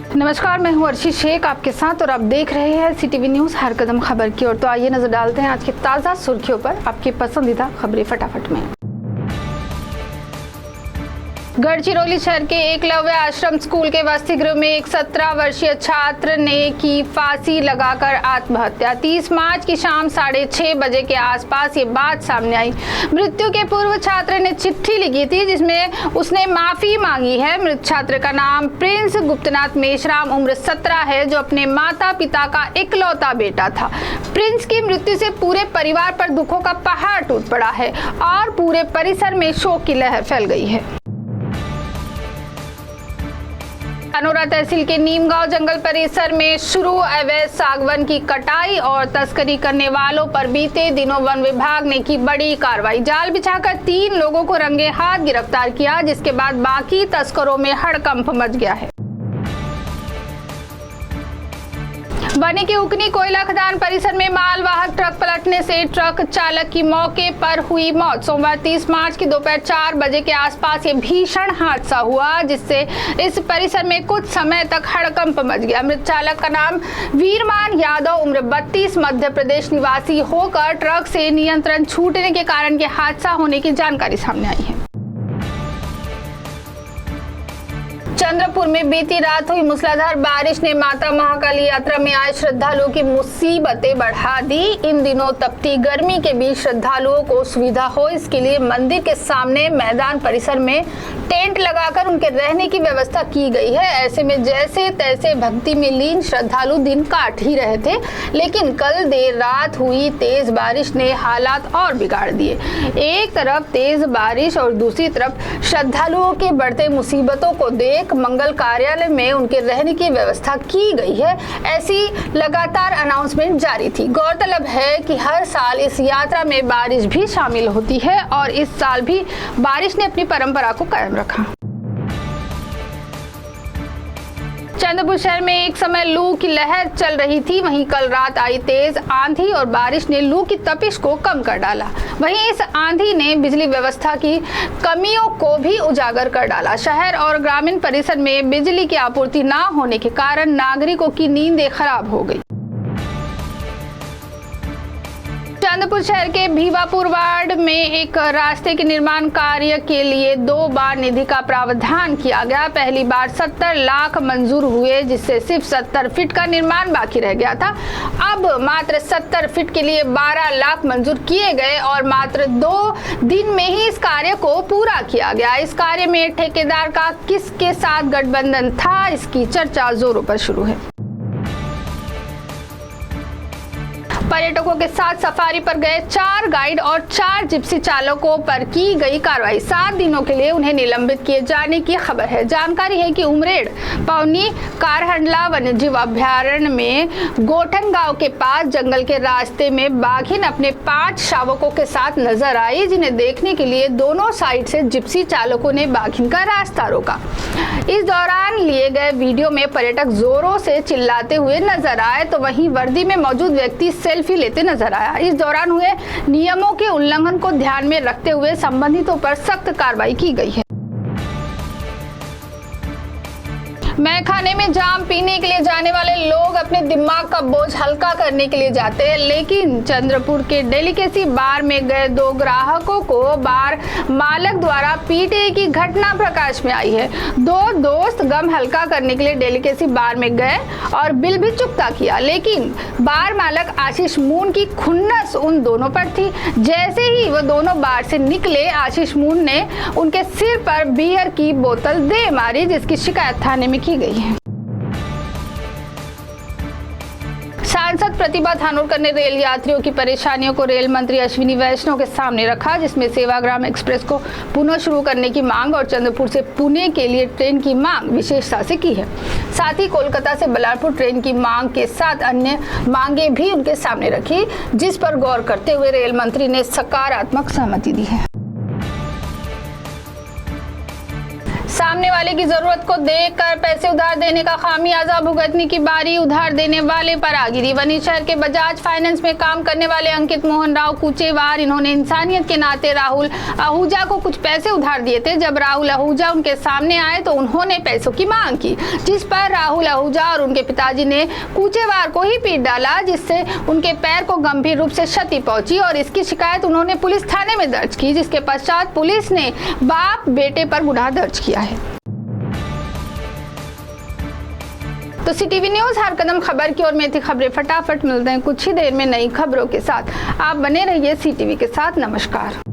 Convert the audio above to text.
नमस्कार, मैं हूं अर्शी शेख आपके साथ और आप देख रहे हैं सिटीवी न्यूज हर कदम खबर की ओर। तो आइए नजर डालते हैं आज की ताजा सुर्खियों पर आपकी पसंदीदा खबरें फटाफट में। गढ़चिरौली शहर के एकलव्य आश्रम स्कूल के वसति गृह में एक 17 वर्षीय छात्र ने की फांसी लगाकर आत्महत्या। 30 मार्च की शाम 6:30 बजे के आसपास ये बात सामने आई। मृत्यु के पूर्व छात्र ने चिट्ठी लिखी थी जिसमें उसने माफी मांगी है। मृत छात्र का नाम प्रिंस गुप्तनाथ मेश्राम, उम्र 17 है, जो अपने माता पिता का इकलौता बेटा था। प्रिंस की मृत्यु से पूरे परिवार पर दुखों का पहाड़ टूट पड़ा है और पूरे परिसर में शोक की लहर फैल गई है। धानोरा तहसील के नीमगांव जंगल परिसर में शुरू अवैध सागवान की कटाई और तस्करी करने वालों पर बीते दिनों वन विभाग ने की बड़ी कार्रवाई। जाल बिछाकर 3 लोगों को रंगे हाथ गिरफ्तार किया, जिसके बाद बाकी तस्करों में हड़कंप मच गया है। बनी की उकनी कोयला खदान परिसर में मालवाहक ट्रक पलटने से ट्रक चालक की मौके पर हुई मौत। सोमवार 30 मार्च की दोपहर 4 बजे के आसपास ये भीषण हादसा हुआ, जिससे इस परिसर में कुछ समय तक हड़कंप मच गया। मृत चालक का नाम वीरमान यादव, उम्र 32, मध्य प्रदेश निवासी होकर ट्रक से नियंत्रण छूटने के कारण यह हादसा होने की जानकारी सामने आई है। चंद्रपुर में बीती रात हुई मूसलाधार बारिश ने माता महाकाली यात्रा में आए श्रद्धालुओं की मुसीबतें बढ़ा दी। इन दिनों तपती गर्मी के बीच श्रद्धालुओं को सुविधा हो, इसके लिए मंदिर के सामने मैदान परिसर में टेंट लगाकर उनके रहने की व्यवस्था की गई है। ऐसे में जैसे तैसे भक्ति में लीन श्रद्धालु दिन काट ही रहे थे, लेकिन कल देर रात हुई तेज बारिश ने हालात और बिगाड़ दिए। एक तरफ तेज बारिश और दूसरी तरफ श्रद्धालुओं के बढ़ते मुसीबतों को देख मंगल कार्यालय में उनके रहने की व्यवस्था की गई है। ऐसी लगातार अनाउंसमेंट जारी थी। गौरतलब है कि हर साल इस यात्रा में बारिश भी शामिल होती है और इस साल भी बारिश ने अपनी परंपरा को कायम रखा। चंद्रपुर शहर में एक समय लू की लहर चल रही थी, वहीं कल रात आई तेज आंधी और बारिश ने लू की तपिश को कम कर डाला। वहीं इस आंधी ने बिजली व्यवस्था की कमियों को भी उजागर कर डाला। शहर और ग्रामीण परिसर में बिजली की आपूर्ति न होने के कारण नागरिकों की नींदें खराब हो गई। चंद्रपुर शहर के भीवापुर वार्ड में एक रास्ते के निर्माण कार्य के लिए 2 बार निधि का प्रावधान किया गया। पहली बार 70 लाख मंजूर हुए, जिससे सिर्फ 70 फीट का निर्माण बाकी रह गया था। अब मात्र 70 फीट के लिए 12 लाख मंजूर किए गए और मात्र 2 दिन में ही इस कार्य को पूरा किया गया। इस कार्य में ठेकेदार का किसके साथ गठबंधन था, इसकी चर्चा जोरों पर शुरू है। पर्यटकों के साथ सफारी पर गए 4 गाइड और 4 जिप्सी चालकों पर की गई कार्रवाई। 7 दिनों के लिए उन्हें निलंबित किए जाने की खबर है। जानकारी है कि उमरेड पवनी कारहंडला वन्यजीव अभ्यारण्य में गोठन गांव के पास जंगल के रास्ते में बाघिन अपने 5 शावकों के साथ नजर आई, जिन्हें देखने के लिए दोनों साइड से जिप्सी चालकों ने बाघिन का रास्ता रोका। इस दौरान लिए गए वीडियो में पर्यटक जोरों से चिल्लाते हुए नजर आए, तो वहीं वर्दी में मौजूद व्यक्ति सेल्फी लेते नजर आया। इस दौरान हुए नियमों के उल्लंघन को ध्यान में रखते हुए संबंधितों पर सख्त कार्रवाई की गई है। मैखाने में जाम पीने के लिए जाने वाले लोग अपने दिमाग का बोझ हल्का करने के लिए जाते हैं, लेकिन चंद्रपुर के डेलिकेसी बार में गए 2 ग्राहकों को बार मालक द्वारा पीटे की घटना प्रकाश में आई है। 2 दोस्त गम हल्का करने के लिए डेलिकेसी बार में गए और बिल भी चुकता किया, लेकिन बार मालक आशीष मून की खुन्नस उन दोनों पर थी। जैसे ही वो दोनों बार से निकले, आशीष मून ने उनके सिर पर बियर की बोतल दे मारी, जिसकी शिकायत थाने में की गई है। सांसद प्रतिभा धानोरकर ने रेल यात्रियों की परेशानियों को रेल मंत्री अश्विनी वैष्णव के सामने रखा, जिसमें सेवाग्राम एक्सप्रेस को पुनः शुरू करने की मांग और चंद्रपुर से पुणे के लिए ट्रेन की मांग विशेषता से की है। साथ ही कोलकाता से बलारपुर ट्रेन की मांग के साथ अन्य मांगे भी उनके सामने रखी, जिस पर गौर करते हुए रेल मंत्री ने सकारात्मक सहमति दी है। सामने वाले की जरूरत को देखकर पैसे उधार देने का खामियाजा भुगतने की बारी उधार देने वाले पर आ गिरी। वनी शहर के बजाज फाइनेंस में काम करने वाले अंकित मोहन राव कुचेवार, इन्होंने इंसानियत के नाते राहुल आहूजा को कुछ पैसे उधार दिए थे। जब राहुल आहूजा उनके सामने आए तो उन्होंने पैसों की मांग की, जिस पर राहुल आहूजा और उनके पिताजी ने कुचेवार को ही पीट डाला, जिससे उनके पैर को गंभीर रूप से क्षति पहुंची और इसकी शिकायत उन्होंने पुलिस थाने में दर्ज की, जिसके पश्चात पुलिस ने बाप बेटे पर गुनाह दर्ज किया है। तो CTV न्यूज हर कदम खबर की ओर में थी। खबरें फटाफट मिलते हैं कुछ ही देर में नई खबरों के साथ। आप बने रहिए CTV के साथ। नमस्कार।